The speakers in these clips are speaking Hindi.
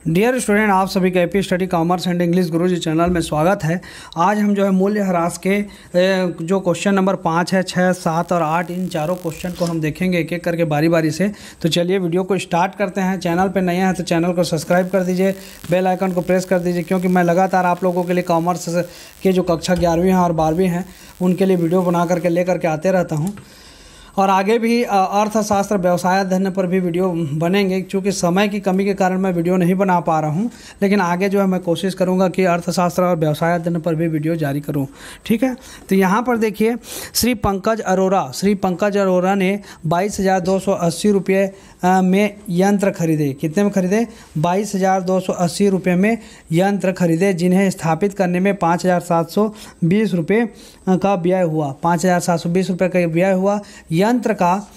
डियर स्टूडेंट, आप सभी का AP study commerce and English Guruji channel में स्वागत है। आज हम जो है मूल्यह्रास के जो क्वेश्चन नंबर 5 है, 6, 7 और 8 इन चारों क्वेश्चन को हम देखेंगे एक एक करके बारी बारी से। तो चलिए वीडियो को स्टार्ट करते हैं। चैनल पे नए हैं तो चैनल को सब्सक्राइब कर दीजिए, बेल आइकन को प्रेस कर दीजिए, क्योंकि मैं लगातार आप लोगों के लिए कॉमर्स के जो कक्षा 11वीं हैं और 12वीं हैं उनके लिए वीडियो बना करके ले करके आते रहता हूँ। और आगे भी अर्थशास्त्र, व्यवसाय अध्ययन पर भी वीडियो बनेंगे। क्योंकि समय की कमी के कारण मैं वीडियो नहीं बना पा रहा हूं, लेकिन आगे जो है मैं कोशिश करूंगा कि अर्थशास्त्र और व्यवसाय अध्ययन पर भी वीडियो जारी करूं। ठीक है, तो यहां पर देखिए, श्री पंकज अरोरा ने 22,280 रुपये में यंत्र खरीदे। कितने में खरीदे? 22,280 रुपये में यंत्र खरीदे, जिन्हें स्थापित करने में 5,720 रुपये का व्यय हुआ। 5,720 रुपये का व्यय हुआ। यंत्र का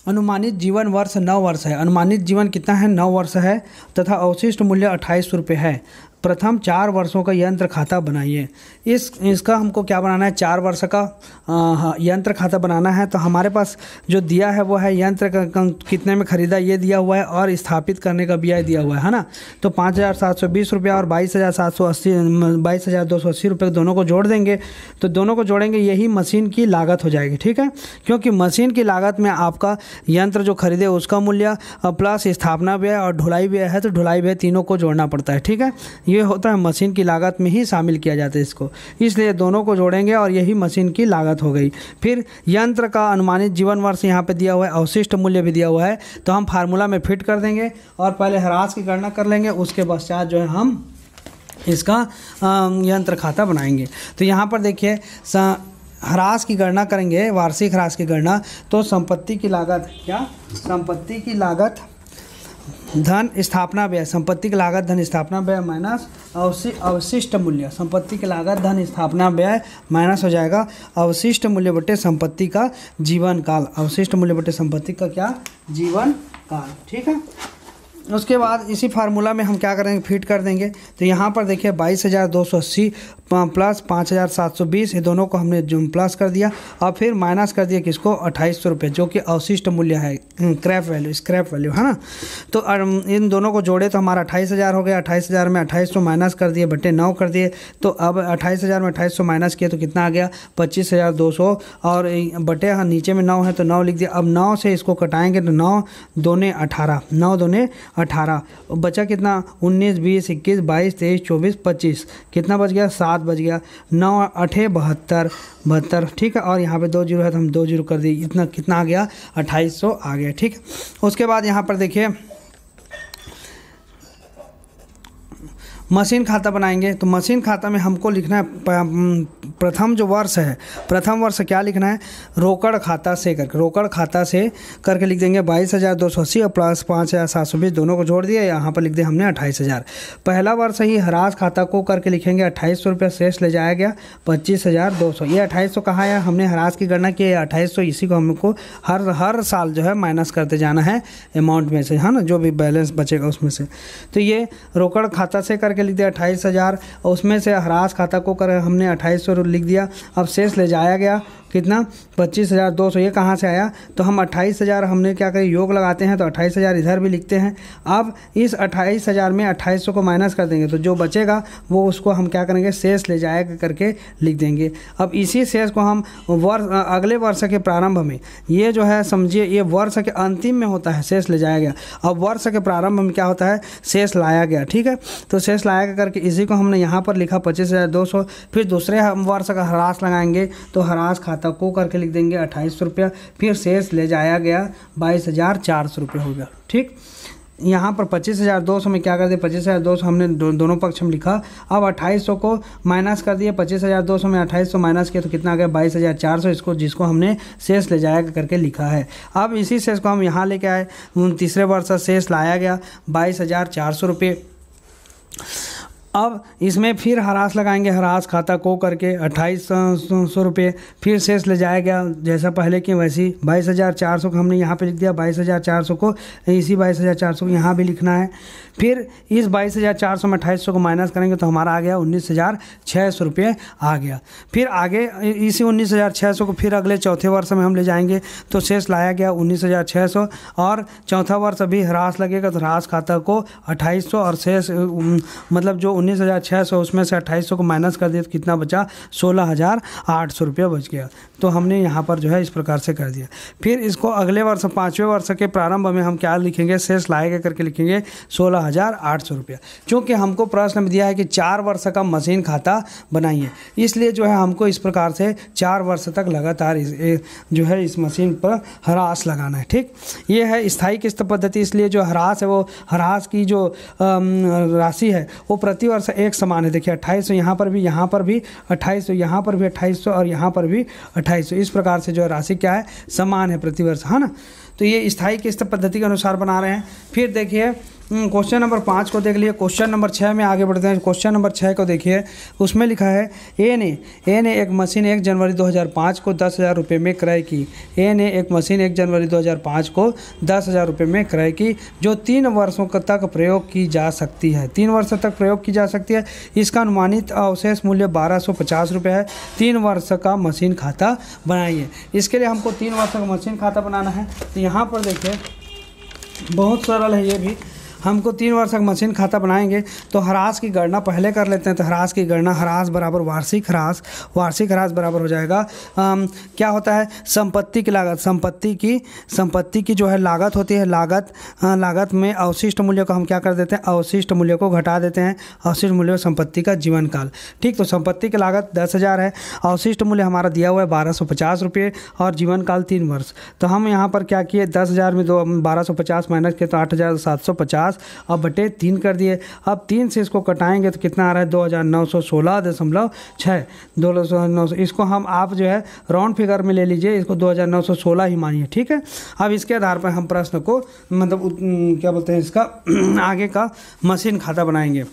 अनुमानित जीवन वर्ष 9 वर्ष है। अनुमानित जीवन कितना है? 9 वर्ष है तथा अवशिष्ट मूल्य 2800 रुपये है। प्रथम 4 वर्षों का यंत्र खाता बनाइए। इसका हमको क्या बनाना है? 4 वर्ष का यंत्र खाता बनाना है। तो हमारे पास जो दिया है वो है यंत्र का कितने में खरीदा ये दिया हुआ है, और स्थापित करने का व्यय दिया हुआ है ना। तो 5,720 रुपये और 22,280 रुपये दोनों को जोड़ देंगे। तो दोनों को जोड़ेंगे, यही मशीन की लागत हो जाएगी। ठीक है, क्योंकि मशीन की लागत में आपका यंत्र जो खरीदे उसका मूल्य प्लस स्थापना व्यय और ढुलाई व्यय है, तो ढुलाई व्यय तीनों को जोड़ना पड़ता है। ठीक है, ये होता है मशीन की लागत में ही शामिल किया जाता है इसको, इसलिए दोनों को जोड़ेंगे और यही मशीन की लागत हो गई। फिर यंत्र का अनुमानित जीवन वर्ष यहाँ पे दिया हुआ है, अवशिष्ट मूल्य भी दिया हुआ है, तो हम फार्मूला में फिट कर देंगे और पहले ह्रास की गणना कर लेंगे। उसके पश्चात जो है हम इसका यंत्र खाता बनाएंगे। तो यहाँ पर देखिए, ह्रास की गणना करेंगे, वार्षिक ह्रास की गणना। तो संपत्ति की लागत, क्या? संपत्ति की लागत धन स्थापना व्यय, संपत्ति की लागत धन स्थापना व्यय माइनस अवशिष्ट मूल्य। संपत्ति की लागत धन स्थापना व्यय माइनस हो जाएगा अवशिष्ट मूल्य बटे संपत्ति का जीवन काल। अवशिष्ट मूल्य बटे संपत्ति का क्या? जीवन काल। ठीक है, उसके बाद इसी फार्मूला में हम क्या करेंगे? फिट कर देंगे। तो यहाँ पर देखिए 22,280 प्लस 5,720, ये दोनों को हमने जो प्लस कर दिया और फिर माइनस कर दिया किसको? 2800 रुपये, जो कि अवशिष्ट मूल्य है, स्क्रैप वैल्यू है ना। तो इन दोनों को जोड़े तो हमारा 28,000 हो गया। 28,000 में 2800 माइनस कर दिए बटे 9 कर दिए। तो अब 28,000 में 2800 माइनस किए तो कितना आ गया? 25,200, और बटे नीचे में 9 है तो 9 लिख दिया। अब 9 से इसको कटाएंगे तो 9 दूने 18, 9 दूने 18, बचा कितना? 19, 20, 21, 22, 23, 24, 25, कितना बच गया? 7 बच गया। 9 8 72। ठीक है, और यहाँ पे 2 जीरो है तो हम 2 जीरो कर दिए। इतना कितना आ गया? 2800 आ गया। ठीक है, उसके बाद यहाँ पर देखिए मशीन खाता बनाएंगे। तो मशीन खाता में हमको लिखना है प्रथम जो वर्ष है, प्रथम वर्ष क्या लिखना है? रोकड़ खाता से करके, रोकड़ खाता से करके लिख देंगे 22,280 और प्लस 5,720, दोनों को जोड़ दिया। यहाँ पर लिख दिया हमने 28,000। पहला वर्ष ही ह्रास खाता को करके लिखेंगे 2800 रुपये, शेष ले जाया गया 25,200। ये 2800 कहाँ है? हमने ह्रास की गणना की है 2800, इसी को हमको हर साल जो है माइनस करते जाना है अमाउंट में से, है ना, जो भी बैलेंस बचेगा उसमें से। तो ये रोकड़ खाता से करके लिख दिया 28,000, और उसमें से ह्रास खाता को कर हमने 2800 लिख दिया। अब शेष ले जाया गया कितना? 25,200। ये कहाँ से आया? तो हम 28,000 हमने क्या करें? योग लगाते हैं तो 28,000 इधर भी लिखते हैं। अब इस 28,000 में 2800 को माइनस कर देंगे तो जो बचेगा वो उसको हम क्या करेंगे? शेष ले जाएगा करके लिख देंगे। अब इसी शेष को हम अगले वर्ष के प्रारंभ में, ये जो है समझिए ये वर्ष के अंतिम में होता है शेष ले जाया गया, अब वर्ष के प्रारंभ में क्या होता है? शेष लाया गया। ठीक है, तो शेष लाया गया करके इसी को हमने यहाँ पर लिखा 25,200। फिर दूसरे हम वर्ष का ह्रास लगाएंगे तो ह्रास खाता को करके लिख देंगे 2800 रुपया। फिर शेष ले जाया गया 22,400 रुपये हो गया। ठीक, यहाँ पर 25,200 में क्या कर दिया? 25,200 हमने दोनों पक्ष में लिखा। अब 2800 को माइनस कर दिए, 25,200 में 2800 माइनस किया तो कितना आ गया? 22,400, इसको जिसको हमने शेष ले जाएगा करके लिखा है। अब इसी शेष को हम यहाँ लेके आए, तीसरे वर्ष शेष लाया गया 22,400 रुपये। अब इसमें फिर ह्रास लगाएंगे, ह्रास खाता को करके 2800 रुपये, फिर शेष ले जाएगा जैसा पहले कि वैसी 22,400 को हमने यहाँ पे लिख दिया, 22,400 को इसी 22,400 को यहाँ भी लिखना है। फिर इस 22,400 में 2800 को माइनस करेंगे तो हमारा आ गया 19,600 रुपये आ गया। फिर आगे इसी 19,600 को फिर अगले चौथे वर्ष में हम ले जाएंगे तो शेष लाया गया 19,600, और चौथा वर्ष अभी ह्रास लगेगा तो ह्रास खाता को 2800 और शेष मतलब जो 19,600 उसमें से 2800 को माइनस कर दिया तो कितना बचा, 16,800 रुपये बच गया। तो हमने यहाँ पर जो है इस प्रकार से कर दिया। फिर इसको अगले वर्ष 5वें वर्ष के प्रारंभ में हम क्या लिखेंगे, शेष लाएगा करके लिखेंगे 16,800 रुपया। चूँकि हमको प्रश्न में दिया है कि 4 वर्ष का मशीन खाता बनाइए, इसलिए जो है हमको इस प्रकार से 4 वर्ष तक लगातार जो है इस मशीन पर ह्रास लगाना है। ठीक, ये है स्थायी किस्त पद्धति। इसलिए जो ह्रास है वो ह्रास की जो राशि है वो प्रति वर्ष एक समान है। देखिए 2800 यहाँ पर भी 2800, यहाँ पर भी 2800 और यहाँ पर भी 2800, इस प्रकार से जो है राशि क्या है, समान है प्रति वर्ष, है ना। तो ये स्थायी किस्त पद्धति के अनुसार बना रहे हैं। फिर देखिए क्वेश्चन नंबर 5 को देख लिए। क्वेश्चन नंबर 6 में आगे बढ़ते हैं। क्वेश्चन नंबर 6 को देखिए, उसमें लिखा है ए ने एक मशीन 1 जनवरी 2005 को 10,000 रुपये में क्रय की। ए ने एक मशीन 1 जनवरी 2005 को 10,000 रुपये में क्रय की जो 3 वर्षों तक प्रयोग की जा सकती है। 3 वर्ष तक प्रयोग की जा सकती है। इसका अनुमानित अवशेष मूल्य 1250 रुपये है। 3 वर्ष का मशीन खाता बनाइए। इसके लिए हमको 3 वर्ष का मशीन खाता बनाना है। तो यहाँ पर देखिए बहुत सरल है ये भी। हमको 3 वर्ष का मशीन खाता बनाएंगे तो ह्रास की गणना पहले कर लेते हैं। तो ह्रास की गणना, ह्रास बराबर वार्षिक ह्रास, वार्षिक ह्रास बराबर हो जाएगा क्या होता है, संपत्ति की लागत। संपत्ति की जो है लागत होती है। लागत में अवशिष्ट मूल्य को हम क्या कर देते हैं, अवशिष्ट मूल्य को घटा देते हैं। अवशिष्ट मूल्य संपत्ति का जीवन काल। ठीक, तो संपत्ति की लागत 10,000 है, अवशिष्ट मूल्य हमारा दिया हुआ है 1250 रुपये और जीवन काल 3 वर्ष। तो हम यहाँ पर क्या किए, 10,000 में 1250 माइनस किए तो 8,750, अब बटे 3 कर दिए। अब 3 से इसको कटाएंगे तो कितना आ रहा है, 2,916.6। 2,900 इसको हम आप जो है राउंड फिगर में ले लीजिए, इसको 2,916 ही मानिए। ठीक है, अब इसके आधार पर हम प्रश्न को मतलब क्या बोलते हैं इसका आगे का मशीन खाता बनाएंगे।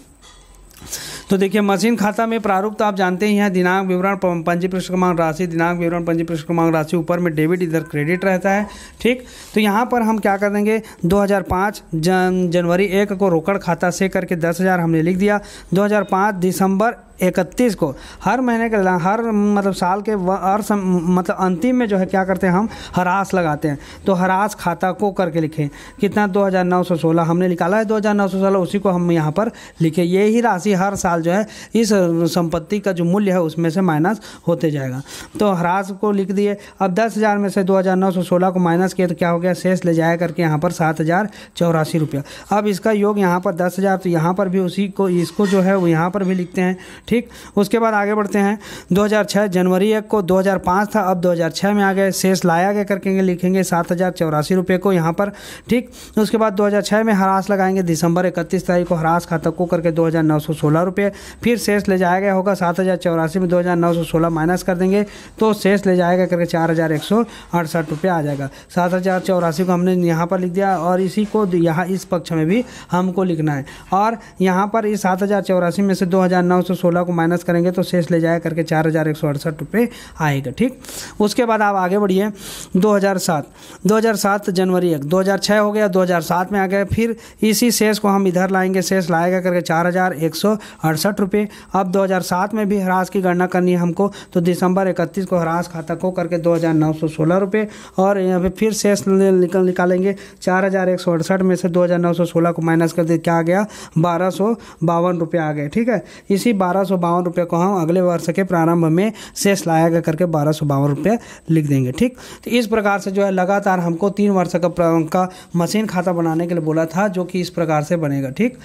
तो देखिए मशीन खाता में प्रारूप तो आप जानते ही हैं, दिनांक विवरण पंजी पृष्ठ क्रमांक राशि, दिनांक विवरण पंजी पृष्ठ क्रमांक राशि, ऊपर में डेबिट इधर क्रेडिट रहता है। ठीक, तो यहाँ पर हम क्या कर देंगे, 2005 जनवरी 1 को रोकड़ खाता से करके 10,000 हमने लिख दिया। 2005 दिसंबर 31 को हर महीने के हर मतलब साल के मतलब अंतिम में जो है क्या करते हैं, हम ह्रास लगाते हैं। तो ह्रास खाता को करके लिखें कितना, 2,916 हमने निकाला है 2,916, उसी को हम यहाँ पर लिखे। ये ही राशि हर साल जो है इस संपत्ति का जो मूल्य है उसमें से माइनस होते जाएगा। तो ह्रास को लिख दिए। अब 10,000 में से 2,916 को माइनस किए तो क्या हो गया, शेष ले जाया करके यहाँ पर 7,084 रुपया। अब इसका योग यहाँ पर 10,000, तो यहाँ पर भी उसी को इसको जो है वो यहाँ पर भी लिखते हैं। ठीक, उसके बाद आगे बढ़ते हैं। 2006 जनवरी 1 को 2005 था, अब 2006 में आ गए, शेष लाया गया करके लिखेंगे 7,084 रुपये को यहाँ पर। ठीक, उसके बाद 2006 में ह्रास लगाएंगे, दिसंबर 31 तारीख को ह्रास खाता को करके 2,916 रुपये। फिर शेष ले जाया गया होगा 7,084 में 2,916 माइनस कर देंगे तो शेष ले जाएगा करके 4,168 रुपये आ जाएगा। 7,084 को हमने यहाँ पर लिख दिया और इसी को यहाँ इस पक्ष में भी हमको लिखना है। और यहाँ पर इस 7,084 में से 2,916 को माइनस करेंगे तो शेष ले जाया करके 4,168 रुपये आएगा। ठीक, उसके बाद आप आगे बढ़िए। 2007 जनवरी 1, 2006 हो गया, 2007 में आ गए। फिर इसी शेष को हम इधर लाएंगे, शेष लाएगा करके 4,168 रुपये। अब 2007 में भी ह्रास की गणना करनी है हमको, तो दिसंबर 31 को ह्रास खाता को करके 2,916 रुपये और यहाँ पे फिर शेष निकालेंगे 4,168 में से 2,916 को माइनस कर दे, क्या आ गया, 1,252 रुपये आ गए। ठीक है, इसी 1,252 रुपये को हम अगले वर्ष के प्रारंभ में शेष लाएगा करके 1,252 रुपये लिख देंगे। ठीक, तो इस प्रकार से जो है लगातार हमको 3 वर्ष का मशीन खाता बनाने के लिए बोला था, जो कि इस प्रकार से बनेगा। ठीक,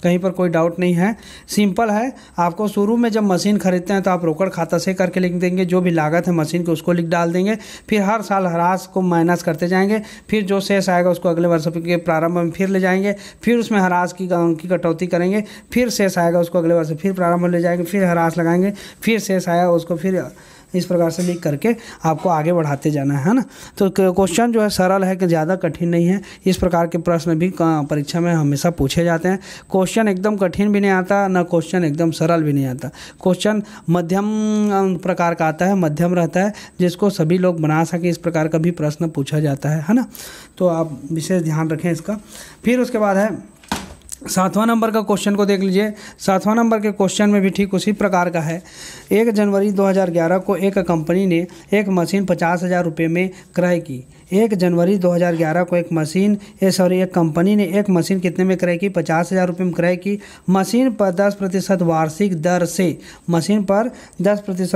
कहीं पर कोई डाउट नहीं है, सिंपल है। आपको शुरू में जब मशीन खरीदते हैं तो आप रोकड़ खाता से करके लिख देंगे, जो भी लागत है मशीन की उसको लिख डाल देंगे। फिर हर साल ह्रास को माइनस करते जाएंगे, फिर जो शेष आएगा उसको अगले वर्ष के प्रारंभ में फिर ले जाएंगे, फिर उसमें ह्रास की कटौती करेंगे, फिर शेष आएगा उसको अगले वर्ष फिर प्रारंभ में ले जाएंगे, फिर ह्रास लगाएंगे, फिर शेष आया उसको फिर इस प्रकार से लिख करके आपको आगे बढ़ाते जाना है ना। तो क्वेश्चन जो है सरल है कि ज़्यादा कठिन नहीं है। इस प्रकार के प्रश्न भी परीक्षा में हमेशा पूछे जाते हैं। क्वेश्चन एकदम कठिन भी नहीं आता, ना क्वेश्चन एकदम सरल भी नहीं आता। क्वेश्चन मध्यम प्रकार का आता है, मध्यम रहता है, जिसको सभी लोग बना सके, इस प्रकार का भी प्रश्न पूछा जाता है ना। तो आप विशेष ध्यान रखें इसका। फिर उसके बाद है 7वां नंबर का क्वेश्चन को देख लीजिए। 7वां नंबर के क्वेश्चन में भी ठीक उसी प्रकार का है। 1 जनवरी 2011 को एक कंपनी ने एक मशीन 50,000 रुपये में क्रय की। 1 जनवरी 2011 को एक कंपनी ने एक मशीन कितने में क्रय की? 50,000 रुपये में क्रय की। मशीन पर 10%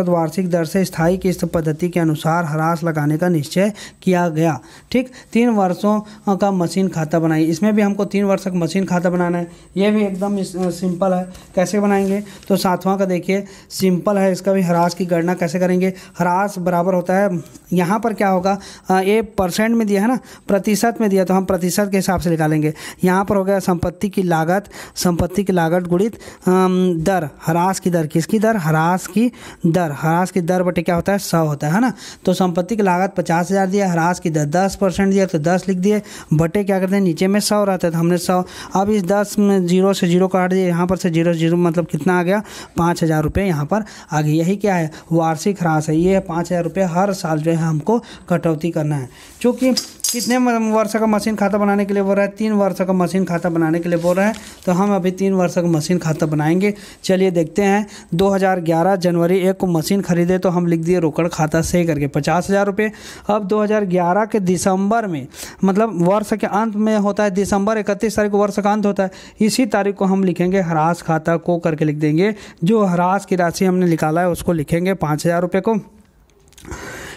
वार्षिक दर से स्थायी किस्त पद्धति के अनुसार ह्रास लगाने का निश्चय किया गया। ठीक, 3 वर्षों का मशीन खाता बनाई। इसमें भी हमको 3 वर्ष का मशीन खाता बनाना है। ये भी एकदम सिंपल है। कैसे बनाएंगे? तो 7वां का देखिए, सिंपल है। इसका भी ह्रास की गणना कैसे करेंगे? ह्रास बराबर होता है, यहाँ पर क्या होगा, ये परसेंट में दिया है ना, प्रतिशत में दिया, तो हम प्रतिशत के हिसाब से निकालेंगे। यहाँ पर हो गया संपत्ति की लागत गुणित दर, ह्रास की दर। किसकी दर? ह्रास की दर बटे क्या होता है? 100 होता है ना। तो संपत्ति की लागत 50,000 दिया, ह्रास की दर 10% दिया, तो 10 लिख दिए, बटे क्या करते हैं, नीचे में 100 रहता है, तो हमने 100। अब इस 10 में 0 से 0 काट दिए, यहाँ पर से 0 मतलब कितना आ गया? 5,000 रुपये यहाँ पर आ गई। यही क्या है? वार्षिक ह्रास है। ये 5,000 रुपये हर साल जो है हमको कटौती करना है। चूँकि कितने वर्ष का मशीन खाता बनाने के लिए बोल रहा है? 3 वर्ष का मशीन खाता बनाने के लिए बोल रहा है, तो हम अभी 3 वर्ष का मशीन खाता बनाएंगे। चलिए देखते हैं। 2011 जनवरी 1 को मशीन खरीदे, तो हम लिख दिए रोकड़ खाता सही करके 50,000 रुपये। अब 2011 के दिसंबर में, मतलब वर्ष के अंत में होता है, दिसंबर 31 तारीख को वर्ष का अंत होता है, इसी तारीख को हम लिखेंगे ह्रास खाता को करके लिख देंगे। जो ह्रास की राशि हमने निकाला है उसको लिखेंगे 5,000 रुपये को।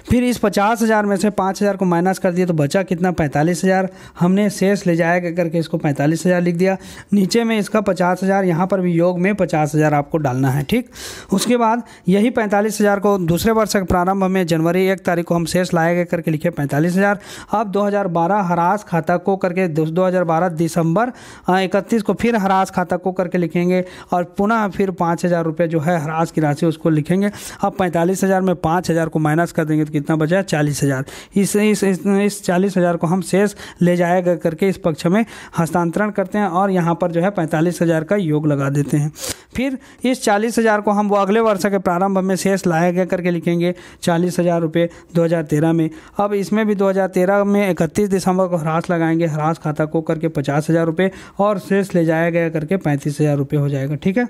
फिर इस 50,000 में से 5,000 को माइनस कर दिया, तो बचा कितना? 45,000। हमने शेष ले जाएगा करके इसको 45,000 लिख दिया। नीचे में इसका 50,000, यहाँ पर भी योग में 50,000 आपको डालना है। ठीक, उसके बाद यही 45,000 को दूसरे वर्ष के प्रारंभ में जनवरी 1 तारीख को हम शेष लाएगा करके लिखे 45,000। अब 2012 ह्रास खाता को करके 2012 दिसंबर 31 को फिर ह्रास खाता को करके लिखेंगे, और पुनः फिर 5,000 रुपये जो है ह्रास की राशि उसको लिखेंगे। अब 45,000 में 5,000 को माइनस कर देंगे, कितना बचा? 40,000। इस 40,000 को हम शेष ले जाएगा करके इस पक्ष में हस्तांतरण करते हैं, और यहाँ पर जो है 45,000 का योग लगा देते हैं। फिर इस 40,000 को हम वो अगले वर्ष के प्रारंभ में शेष लाएगा करके लिखेंगे 40,000 रुपये 2013 में। अब इसमें भी 2013 में 31 दिसंबर को ह्रास लगाएंगे, ह्रास खाता को करके 50,000 रुपये, और शेष ले जाएगा करके 35,000 रुपये हो जाएगा। ठीक है,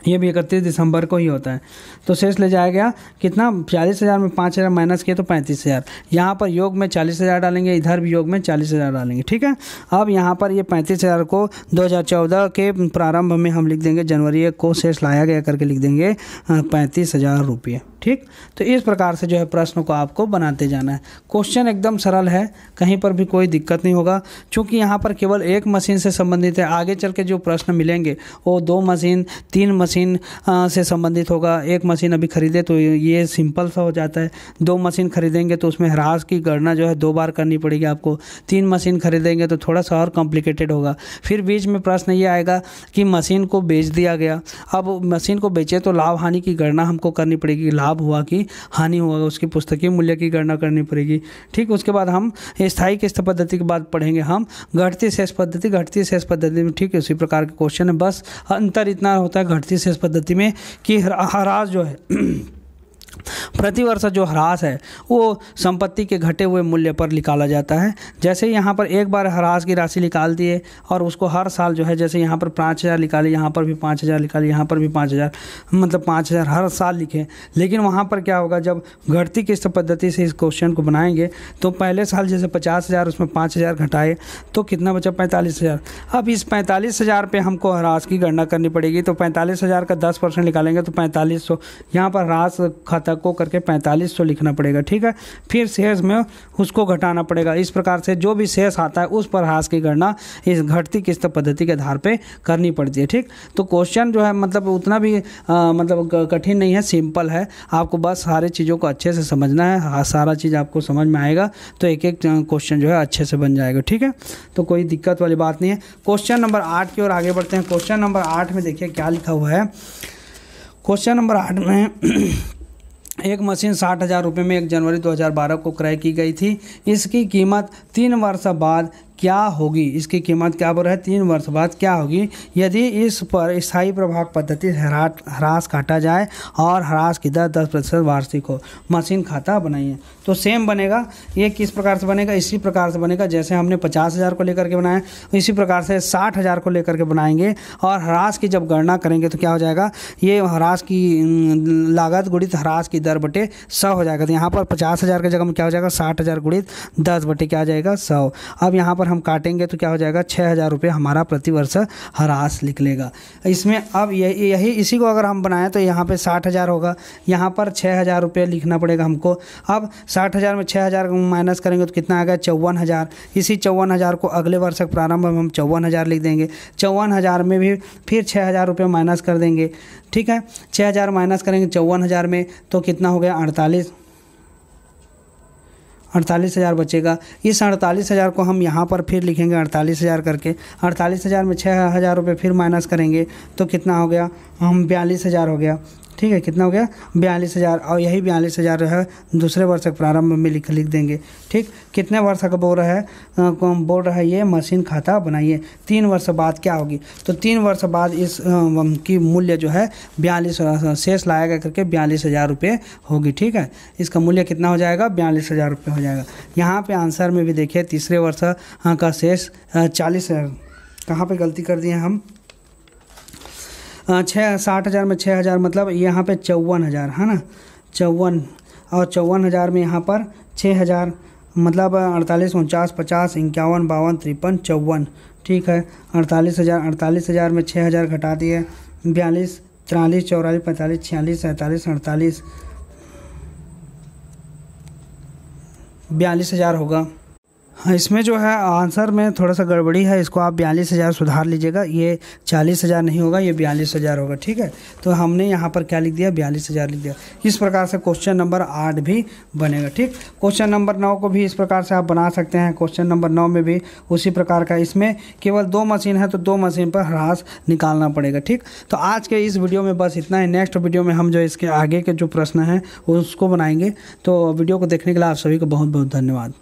ये भी 31 दिसंबर को ही होता है। तो शेष ले जाएगा कितना? 40,000 में 5,000 माइनस किए तो 35,000। यहाँ पर योग में 40,000 डालेंगे, इधर भी योग में 40,000 डालेंगे। ठीक है, अब यहाँ पर ये 35,000 को 2014 के प्रारंभ में हम लिख देंगे, जनवरी 1 को शेष लाया गया करके लिख देंगे 35,000 रुपये। ठीक, तो इस प्रकार से जो है प्रश्न को आपको बनाते जाना है। क्वेश्चन एकदम सरल है, कहीं पर भी कोई दिक्कत नहीं होगा, क्योंकि यहाँ पर केवल एक मशीन से संबंधित है। आगे चल के जो प्रश्न मिलेंगे वो 2 मशीन 3 मशीन से संबंधित होगा। एक मशीन अभी खरीदे तो ये सिंपल सा हो जाता है। 2 मशीन खरीदेंगे तो उसमें ह्रास की गणना जो है 2 बार करनी पड़ेगी आपको। 3 मशीन खरीदेंगे तो थोड़ा सा और कॉम्प्लिकेटेड होगा। फिर बीच में प्रश्न ये आएगा कि मशीन को बेच दिया गया, अब मशीन को बेचे तो लाभ हानि की गणना हमको करनी पड़ेगी, लाभ हुआ कि हानि हुआ, उसकी पुस्तकीय मूल्य की गणना करनी पड़ेगी। ठीक, उसके बाद हम स्थायी किस्त पद्धति के बाद पढ़ेंगे हम घटती शेष पद्धति में। ठीक है, उसी प्रकार के क्वेश्चन है, बस अंतर इतना होता है घटती शेष पद्धति में कि ह्रास जो है प्रति वर्ष जो ह्रास है वो संपत्ति के घटे हुए मूल्य पर निकाला जाता है। जैसे यहाँ पर एक बार ह्रास की राशि निकाल दिए और उसको हर साल जो है, जैसे यहाँ पर 5,000 निकाली, यहाँ पर भी 5,000 निकाली, यहाँ पर भी 5,000, मतलब 5,000 हर साल लिखे। लेकिन वहाँ पर क्या होगा, जब घटती किस्त पद्धति से इस क्वेश्चन को बनाएंगे तो पहले साल जैसे 50,000 उसमें 5,000 घटाए तो कितना बचा? 45,000। अब इस 45,000 पे हमको ह्रास की गणना करनी पड़ेगी, तो 45,000 का 10% निकालेंगे तो 4500। यहाँ पर ह्रास खाता को करके 4500 लिखना पड़ेगा। ठीक है, फिर शेष में उसको घटाना पड़ेगा। इस प्रकार से जो भी शेष आता है उस पर ह्रास की गणना इस घटती किस्त पद्धति के आधार पे करनी पड़ती है। ठीक, तो क्वेश्चन जो है मतलब उतना भी मतलब कठिन नहीं है, सिंपल है। आपको बस सारी चीज़ों को अच्छे से समझना है, सारा चीज़ आपको समझ में आएगा तो एक एक क्वेश्चन जो है अच्छे से बन जाएगा। ठीक है, तो कोई दिक्कत वाली बात नहीं है। क्वेश्चन नंबर 8 की ओर आगे बढ़ते हैं। क्वेश्चन नंबर 8 में देखिए क्या लिखा हुआ है। क्वेश्चन नंबर 8 में एक मशीन 60,000 रुपये में 1 जनवरी 2012 को क्रय की गई थी। इसकी कीमत 3 वर्ष बाद क्या होगी? इसकी कीमत क्या बोल रहा है? 3 वर्ष बाद क्या होगी यदि इस पर स्थायी प्रभाग पद्धति ह्रास काटा जाए और ह्रास की दर 10% वार्षिक हो। मशीन खाता बनाइए। तो सेम बनेगा। ये किस प्रकार से बनेगा? इसी प्रकार से बनेगा जैसे हमने 50,000 को लेकर के बनाया, इसी प्रकार से 60,000 को लेकर के बनाएंगे और ह्रास की जब गणना करेंगे तो क्या हो जाएगा? ये ह्रास की लागत गुणित ह्रास की दर बटे 100 हो जाएगा। तो यहाँ पर 50,000 की जगह में क्या हो जाएगा? 60,000 गुणित 10 बटे क्या आ जाएगा? 100। अब यहाँ पर हम काटेंगे तो क्या हो जाएगा? 6,000 रुपये हमारा प्रति वर्ष ह्रास निकलेगा। इसमें अब यही इसी को अगर हम बनाएं तो यहाँ पे 60,000 होगा, यहाँ पर 6,000 रुपये लिखना पड़ेगा हमको। अब 60,000 में 6,000 माइनस करेंगे तो कितना आ गया? 54,000। इसी 54,000 को अगले वर्ष के प्रारंभ में हम 54,000 लिख देंगे। 54,000 में भी फिर 6,000 रुपये माइनस कर देंगे। ठीक है, 6,000 माइनस करेंगे 54,000 में तो कितना हो गया? 48,000 बचेगा। इस 48,000 को हम यहाँ पर फिर लिखेंगे 48,000 करके। 48,000 में 6,000 रुपये फिर माइनस करेंगे तो कितना हो गया? हम 42,000 हो गया। ठीक है, कितना हो गया? 42,000। और यही 42,000 जो है दूसरे वर्ष के प्रारंभ में लिख देंगे। ठीक, कितने वर्ष का बोल रहा है ये मशीन खाता बनाइए। 3 वर्ष बाद क्या होगी? तो 3 वर्ष बाद इस की मूल्य जो है 42 शेष लाएगा करके 42,000 रुपये होगी। ठीक है, इसका मूल्य कितना हो जाएगा? 42,000 रुपये हो जाएगा। यहाँ पे आंसर में भी देखिए तीसरे वर्ष का शेष 40,000। कहाँ पे गलती कर दिए हम? 60,000 में 6,000 मतलब यहाँ पे 54,000 है ना? 54 और 54,000 में यहाँ पर 6,000 मतलब 48, 49, 50, 51, 52, 53, 54। ठीक है, 48,000 में 6,000 घटा दिए 42, 43, 44, 45, 46, 47, 48, 42,000 होगा। हाँ, इसमें जो है आंसर में थोड़ा सा गड़बड़ी है, इसको आप 42,000 सुधार लीजिएगा। ये 40,000 नहीं होगा, ये 42,000 होगा। ठीक है, तो हमने यहाँ पर क्या लिख दिया? 42,000 लिख दिया। इस प्रकार से क्वेश्चन नंबर 8 भी बनेगा। ठीक, क्वेश्चन नंबर 9 को भी इस प्रकार से आप बना सकते हैं। क्वेश्चन नंबर 9 में भी उसी प्रकार का, इसमें केवल 2 मशीन है तो 2 मशीन पर ह्रास निकालना पड़ेगा। ठीक, तो आज के इस वीडियो में बस इतना है। नेक्स्ट वीडियो में हम जो इसके आगे के जो प्रश्न हैं उसको बनाएंगे। तो वीडियो को देखने के लिए आप सभी को बहुत बहुत धन्यवाद।